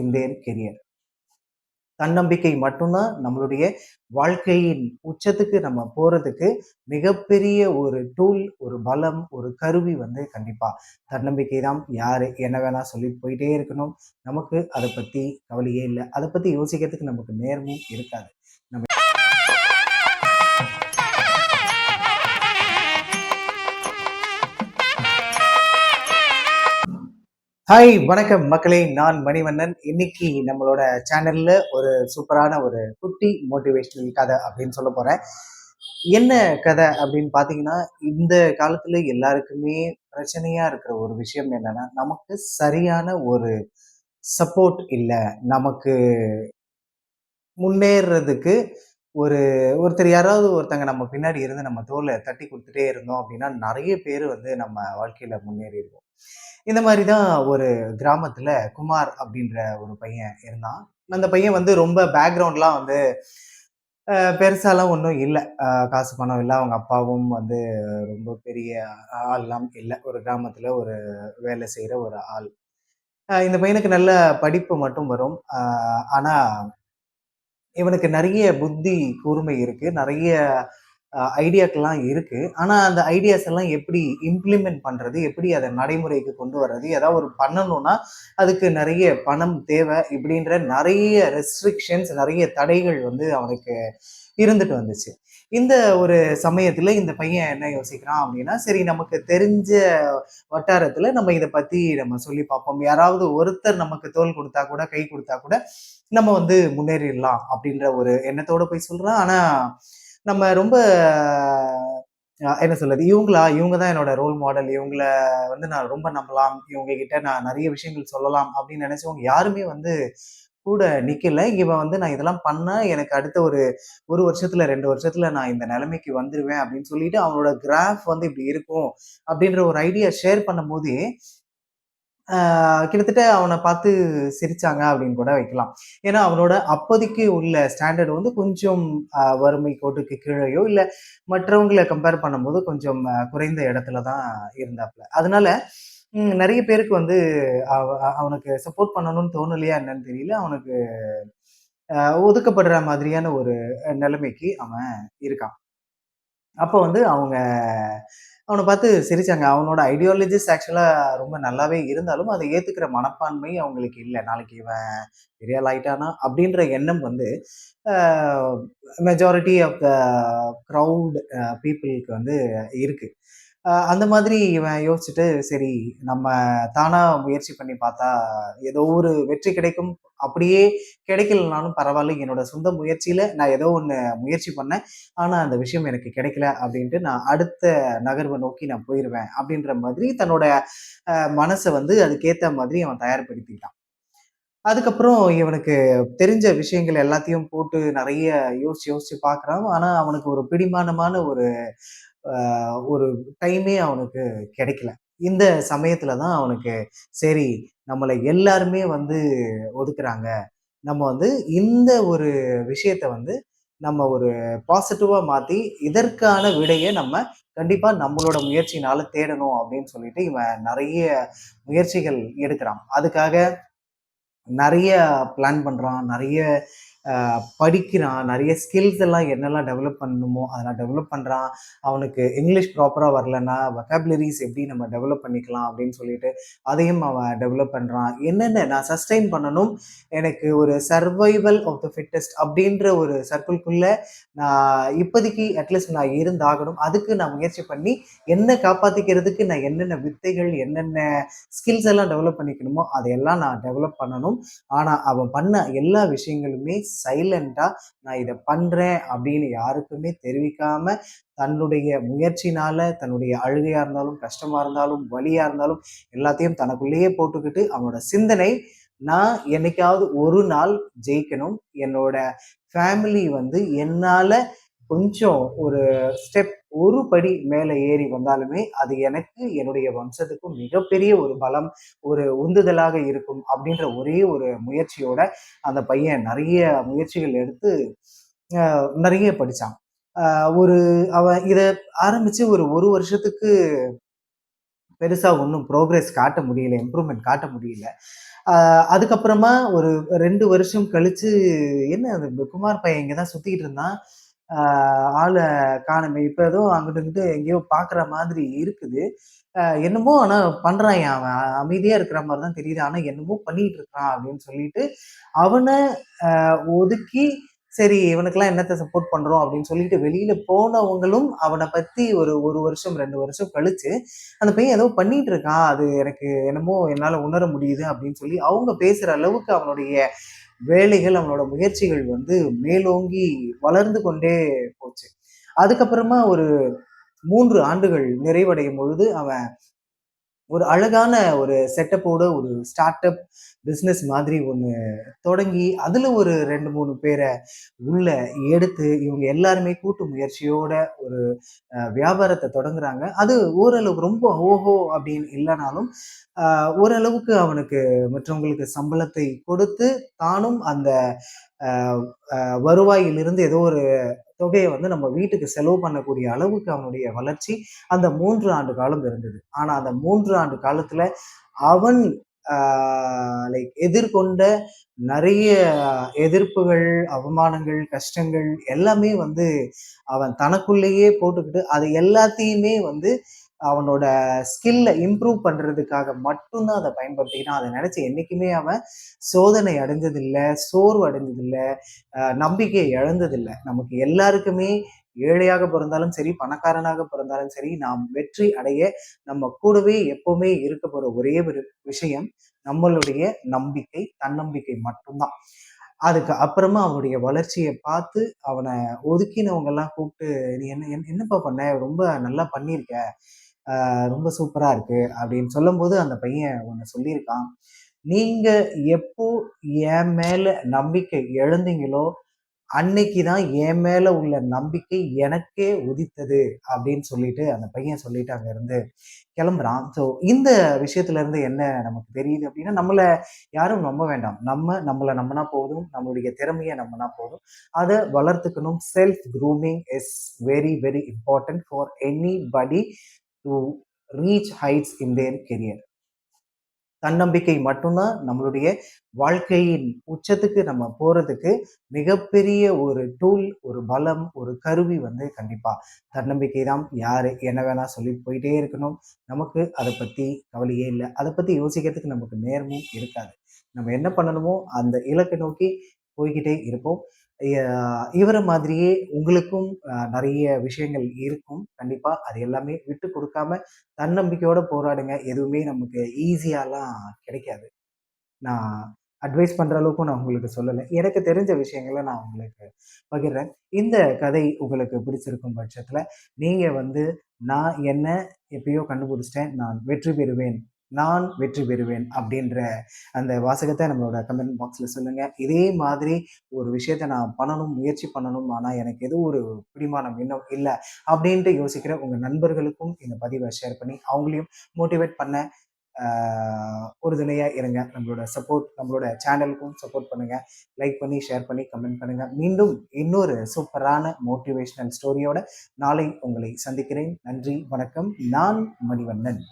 In their career. தன்னம்பிக்கை மட்டும்தான் நம்மளுடைய வாழ்க்கையின் உச்சத்துக்கு நம்ம போறதுக்கு மிகப்பெரிய ஒரு டூல், ஒரு பலம், ஒரு கருவி வந்து கண்டிப்பா தன்னம்பிக்கை தான். யாரு என்ன வேணா சொல்லிட்டு போயிட்டே இருக்கணும். நமக்கு அதை பத்தி கவலையே இல்லை. அதை பத்தி யோசிக்கிறதுக்கு நமக்கு நேரமும் இருக்காது. நம்ம ஹாய் வணக்கம் மக்களே, நான் மணிவண்ணன். இன்னைக்கு நம்மளோட சேனல்ல ஒரு சூப்பரான ஒரு குட்டி மோட்டிவேஷனல் கதை அப்படின்னு சொல்ல போறேன். என்ன கதை அப்படின்னு பாத்தீங்கன்னா, இந்த காலத்துல எல்லாருக்குமே பிரச்சனையா இருக்கிற ஒரு விஷயம் என்னன்னா, நமக்கு சரியான ஒரு சப்போர்ட் இல்லை. நமக்கு முன்னேறதுக்கு ஒரு ஒருத்தர் யாராவது ஒருத்தங்க நம்ம பின்னாடி இருந்து நம்ம தோலை தட்டி கொடுத்துட்டே இருந்தோம் அப்படின்னா நிறைய பேர் வந்து நம்ம வாழ்க்கையில முன்னேறிடுவோம். இந்த மாதிரி தான் ஒரு கிராமத்துல குமார் அப்படின்ற ஒரு பையன் இருந்தான். அந்த பையன் வந்து ரொம்ப பேக்ரவுண்ட்லாம் வந்து பெருசாலாம் ஒன்றும் இல்லை. காசு பணம் இல்லை. அவங்க அப்பாவும் வந்து ரொம்ப பெரிய ஆள்லாம் இல்லை. ஒரு கிராமத்துல ஒரு வேலை செய்யற ஒரு ஆள். இந்த பையனுக்கு நல்ல படிப்பு மட்டும் வரும். ஆனா இவனுக்கு நிறைய புத்தி கூர்மை இருக்கு. நிறைய ஐடியாக்கள்லாம் இருக்கு. ஆனா அந்த ஐடியாஸ் எல்லாம் எப்படி இம்ப்ளிமெண்ட் பண்றது? எப்படி அத நடைமுறைக்கு கொண்டு வர்றது? ஏதாவது ஒரு பண்ணணும்னா, அதுக்கு நிறைய பணம் தேவை. இப்படின்ற நிறைய ரெஸ்ட்ரிக்ஷன்ஸ், நிறைய தடைகள் வந்து அவனுக்கு இருந்துட்டு வந்துச்சு. இந்த ஒரு சமயத்துல இந்த பையன் என்ன யோசிக்கிறான் அப்படின்னா, சரி நமக்கு தெரிஞ்ச வட்டாரத்துல நம்ம இத பத்தி நம்ம சொல்லி பார்ப்போம். யாராவது ஒருத்தர் நமக்கு தோள் கொடுத்தா கூட, கை கொடுத்தா கூட நம்ம வந்து முன்னேறிடலாம் அப்படின்ற ஒரு எண்ணத்தோட போய் சொல்றான். ஆனா நம்ம ரொம்ப என்ன சொல்றது, இவங்க தான் என்னோட ரோல் மாடல். இவங்கள வந்து நான் ரொம்ப நம்பலாம். இவங்க கிட்ட நான் நிறைய விஷயங்கள் சொல்லலாம் அப்படின்னு நினைச்சவங்க யாருமே வந்து கூட நிக்கல. இவன் வந்து நான் இதெல்லாம் பண்ணா எனக்கு அடுத்த ஒரு 1 வருஷத்துல 2 வருஷத்துல நான் இந்த நிலைமைக்கு வந்துருவேன் அப்படின்னு சொல்லிட்டு அவனோட கிராஃப் வந்து இப்படி இருக்கும் அப்படின்ற ஒரு ஐடியா ஷேர் பண்ணும்போதே கிட்டத்தட்ட அவன பார்த்து சிரிச்சாங்க அப்படின்னு கூட வைக்கலாம். ஏன்னா, அவனோட அப்போதைக்கு உள்ள ஸ்டாண்டர்ட் வந்து கொஞ்சம் வறுமை கோட்டுக்கு கீழயோ, இல்ல மற்றவங்கள கம்பேர் பண்ணும்போது கொஞ்சம் குறைந்த இடத்துல தான் இருந்தாப்ல. அதனால நெறைய பேருக்கு வந்து அவனுக்கு சப்போர்ட் பண்ணணும்னு தோணலையா என்னன்னு தெரியல. அவனுக்கு ஒதுக்கப்படுற மாதிரியான ஒரு நிலைமைக்கு அவன் இருக்கான். அப்போ வந்து அவங்க அவன பார்த்து சிரிச்சாங்க. அவனோட ஐடியாலஜிஸ் ஆக்சுவலா ரொம்ப நல்லாவே இருந்தாலும், அத ஏத்துக்கிற மனப்பான்மை அவங்களுக்கு இல்ல. நாளைக்கு இவன் பெரிய ஆள் ஆயிட்டானா? அப்படின்ற எண்ணம் வந்து a majority of the crowd பீப்பிள்க்கு வந்து இருக்கு. அந்த மாதிரி இவன் யோசிச்சுட்டு, சரி நம்ம தானா முயற்சி பண்ணி பார்த்தா, ஏதோ ஒரு வெற்றி கிடைக்கும். அப்படியே கிடைக்கலனாலும் பரவால்ல. என்னோட சொந்த முயற்சியில நான் ஏதோ ஒண்ணு முயற்சி பண்ணேன். ஆனா, அந்த விஷயம் எனக்கு கிடைக்கல அப்படின்ட்டு நான் அடுத்த நகர்வ நோக்கி நான் போயிருவேன். அப்படின்ற மாதிரி தன்னோட மனச வந்து அதுக்கேத்த மாதிரி அவன் தயார்படுத்திக்கிட்டான். அதுக்கப்புறம் இவனுக்கு தெரிஞ்ச விஷயங்கள் எல்லாத்தையும் போட்டு நெறைய யோசிச்சு யோசிச்சு பார்க்குறான். ஆனா, அவனுக்கு ஒரு பிடிமானமான அ ஒரு டைமே அவனுக்கு கிடைக்கல. இந்த சமயத்துல தான் அவனுக்கு சரி நம்மள எல்லாருமே வந்து ஒதுக்குறாங்க. நம்ம வந்து இந்த ஒரு விஷயத்த வந்து நம்ம ஒரு பாசிட்டிவா மாத்தி, இதற்கான விடைய நம்ம கண்டிப்பா நம்மளோட முயற்சியினால தேடணும் அப்படின்னு சொல்லிட்டு இவன் நெறைய முயற்சிகள் எடுக்குறான். அதுக்காக நெறைய பிளான் பண்றான். நெறைய படிக்கிறான். நெறைய ஸ்கில்ஸ் எல்லாம் என்னெல்லாம் டெவலப் பண்ணணுமோ, அதெல்லாம் டெவலப் பண்றான். அவனுக்கு இங்கிலீஷ் ப்ராப்பரா வரலன்னா, வொக்காபுலரிஸ் எப்படி நம்ம டெவலப் பண்ணிக்கலாம் அப்படின்னு சொல்லிட்டு, அதையும் அவன் டெவலப் பண்றான். என்னென்ன நான் சஸ்டெயின் பண்ணணும். எனக்கு ஒரு சர்வைவல் ஆஃப் த ஃபிட்டெஸ்ட் அப்படின்ற ஒரு சர்க்கிள்குள்ள நான் இப்போதைக்கு அட்லீஸ்ட் நான் இருந்தாகணும். அதுக்கு நான் முயற்சி பண்ணி, என்ன காப்பாத்திக்கிறதுக்கு நான் என்னென்ன வித்தைகள், என்னென்ன ஸ்கில்ஸ் எல்லாம் டெவலப் பண்ணிக்கணுமோ, அதையெல்லாம் நான் டெவலப் பண்ணணும். ஆனா, அவன் பண்ண எல்லா விஷயங்களுமே சைலண்டா நான் இத பண்றேன் அப்படின்னு யாருக்குமே தெரிவிக்காம, தன்னுடைய முயற்சினால, தன்னுடைய அழுகையா இருந்தாலும், கஷ்டமா இருந்தாலும், வலியா இருந்தாலும் எல்லாத்தையும் தனக்குள்ளேயே போட்டுக்கிட்டு, அவனோட சிந்தனை நான் என்னைக்காவது ஒரு நாள் ஜெயிக்கணும். என்னோட ஃபேமிலி வந்து என்னால கொஞ்சம் ஒரு ஸ்டெப் ஒரு படி மேல ஏறி வந்தாலுமே, அது எனக்கு, என்னுடைய வம்சத்துக்கும் மிகப்பெரிய ஒரு பலம், ஒரு உந்துதலாக இருக்கும் அப்படின்ற ஒரே ஒரு முயற்சியோட அந்த பையன் நெறைய முயற்சிகள் எடுத்து நெறைய படிச்சான். அ ஒரு அவன் இத ஆரம்பிச்சு ஒரு 1 வருஷத்துக்கு பெருசா ஒண்ணும் புரோகிரஸ் காட்ட முடியல. இம்ப்ரூவ்மென்ட் காட்ட முடியல. அ அதுக்கப்புறமா ஒரு 2 வருஷம் கழிச்சு, "என்ன அது குமார் பையன் இங்க தான் சுத்திக்கிட்டு இருந்தான். ஆ ஆள காணோமே! இப்ப ஏதோ அங்கிட்டு, இங்கிட்டு எங்கேயோ பார்க்குற மாதிரி இருக்குது. என்னமோ ஆனா பண்றான்யா அவன். அமைதியா இருக்கிற மாரி தான் தெரியுது. ஆனா என்னமோ பண்ணிட்டு இருக்கான்." அப்படின்னு சொல்லிட்டு, அவன ஒதுக்கி, சரி இவனுக்கெல்லாம் என்னத்த சப்போர்ட் பண்றோம் அப்படின்னு சொல்லிட்டு வெளியில போனவங்களும் அவன பத்தி ஒரு 1 வருஷம், 2 வருஷம் கழிச்சு, அந்த பையன் ஏதோ பண்ணிட்டு இருக்கான். அது எனக்கு என்னமோ என்னால உணர முடியுது அப்படின்னு சொல்லி அவங்க பேசுற அளவுக்கு அவனுடைய வேலைகள், அவனோட முயற்சிகள் வந்து மேலோங்கி வளர்ந்து கொண்டே போச்சு. அதுக்கப்புறமா ஒரு 3 ஆண்டுகள் நிறைவடையும் பொழுது, அவன் ஒரு அழகான ஒரு செட்டப்போட ஒரு ஸ்டார்ட் அப் பிசினஸ் மாதிரி ஒண்ணு தொடங்கி, அதுல ஒரு 2, 3 பேர உள்ள எடுத்து, இவங்க எல்லாருமே கூட்டு முயற்சியோட ஒரு வியாபாரத்த தொடங்குறாங்க. அது ஓரளவுக்கு ரொம்ப ஓஹோ! அப்படின்னு இல்லனாலும், அ ஓரளவுக்கு அவனுக்கு மற்றவங்களுக்கு சம்பளத்தை கொடுத்து, தானும் அந்த அ அ வருவாயிலிருந்து ஏதோ ஒரு தொகைய வந்து நம்ம வீட்டுக்கு செலவு பண்ணக்கூடிய அளவுக்கு அவனுடைய வளர்ச்சி அந்த 3 ஆண்டு காலம் இருந்தது. ஆனா அந்த 3 ஆண்டு காலத்துல அவன் ஆ எதிர்கொண்ட நெறைய எதிர்ப்புகள், அவமானங்கள், கஷ்டங்கள் எல்லாமே வந்து அவன் தனக்குள்ளேயே போட்டுக்கிட்டு, அது எல்லாத்தையுமே வந்து அவனோட ஸ்கில்ல இம்ப்ரூவ் பண்றதுக்காக மட்டும் தான் அத பயன்படுத்திக்கிட்டான். அத நெனச்சு என்னைக்குமே அவன் சோதனை அடைஞ்சதில்ல, சோர்வு அடைஞ்சதில்ல, நம்பிக்கை இழந்ததில்ல. நமக்கு எல்லாருக்குமே ஏழையாக பிறந்தாலும் சரி, பணக்காரனாக பிறந்தாலும் சரி, நாம் வெற்றி அடைய நம்ம கூடவே எப்பவுமே இருக்க போற ஒரே ஒரு விஷயம், நம்மளுடைய நம்பிக்கை, தன்னம்பிக்கை மட்டும்தான். அதுக்கு அப்புறமா அவனுடைய வளர்ச்சிய பார்த்து, அவன ஒதுக்கினவங்கலாம் கூப்ட்டு, "நீ என்னப்பா பண்ண? ரொம்ப நல்லா பண்ணியிருக்க. ரொம்ப சூப்பரா இருக்கு." அப்படின்னு சொல்லும்போது அந்த பையன் ஒண்ணு சொல்லியிருக்கான். "நீங்க எப்போ என் மேல நம்பிக்கை இழந்தீங்களோ, அன்னைக்கு தான் என் மேல உள்ள நம்பிக்கை எனக்கே உதித்தது." அப்படின்னு சொல்லிட்டு அந்த பையன் சொல்லிட்டு அங்கருந்து கிளம்புறான். ஸோ இந்த விஷயத்துல இருந்து என்ன நமக்கு தெரியுது அப்படின்னா, நம்மள யாரும் நம்ப வேண்டாம். நம்மள நம்புனா போதும். நம்மளுடைய திறமைய நம்புனா போதும். அத வளர்த்துக்கணும். Self grooming is very, very important for anybody to reach heights in their career. தன்னம்பிக்கை மட்டும்தான் நம்மளுடைய வாழ்க்கையின் உச்சத்துக்கு நம்ம போறதுக்கு மிகப்பெரிய ஒரு டூல், ஒரு பலம், ஒரு கருவி வந்து கண்டிப்பா தன்னம்பிக்கை தான். யாரு என்ன வேணா சொல்லிட்டு போயிட்டே இருக்கணும். நமக்கு அத பத்தி கவலையே இல்ல. அத பத்தி யோசிக்கிறதுக்கு நமக்கு நேரமும் இருக்காது. நம்ம என்ன பண்ணணுமோ அந்த இலக்க நோக்கி போய்க்கிட்டே இருப்போம். ய இவர மாதிரியே உங்களுக்கும் நெறைய விஷயங்கள் இருக்கும். கண்டிப்பா அது எல்லாமே விட்டு குடுக்காம தன்னம்பிக்கையோட போராடுங்க. எதுவுமே நமக்கு ஈஸியாலாம் கிடைக்காது. நான் அட்வைஸ் பண்ற அளவுக்கும் நான் உங்களுக்கு சொல்லல. எனக்கு தெரிஞ்ச விஷயங்கள நான் உங்களுக்கு பகிர்றேன். இந்த கதை உங்களுக்கு பிடிச்சிருக்கும் பட்சத்துல, நீங்க வந்து நான் என்ன எப்பயோ கண்டுபிடிச்சுட்டேன். நான் வெற்றி பெறுவேன். நான் வெற்றி பெறுவேன் அப்படின்ற அந்த வாசகத்த நம்மளோட கமெண்ட் பாக்ஸ்ல சொல்லுங்க. இதே மாதிரி ஒரு விஷயத்த நான் பண்ணணும், முயற்சி பண்ணணும். ஆனா எனக்கு ஏதோ ஒரு பிடிமானம் இன்னும் இல்ல அப்படின்ட்டு யோசிக்கிற உங்க நண்பர்களுக்கும் இந்த பதிவ ஷேர் பண்ணி, அவங்களையும் மோட்டிவேட் பண்ண ஆ உறுதுணையா இருங்க. நம்மளோட சப்போர்ட் நம்மளோட சேனலுக்கும் சப்போர்ட் பண்ணுங்க. லைக் பண்ணி, ஷேர் பண்ணி, கமெண்ட் பண்ணுங்க. மீண்டும் இன்னொரு சூப்பரான மோட்டிவேஷனல் ஸ்டோரியோட நாளை உங்களை சந்திக்கிறேன். நன்றி, வணக்கம். நான் மணிவண்ணன்.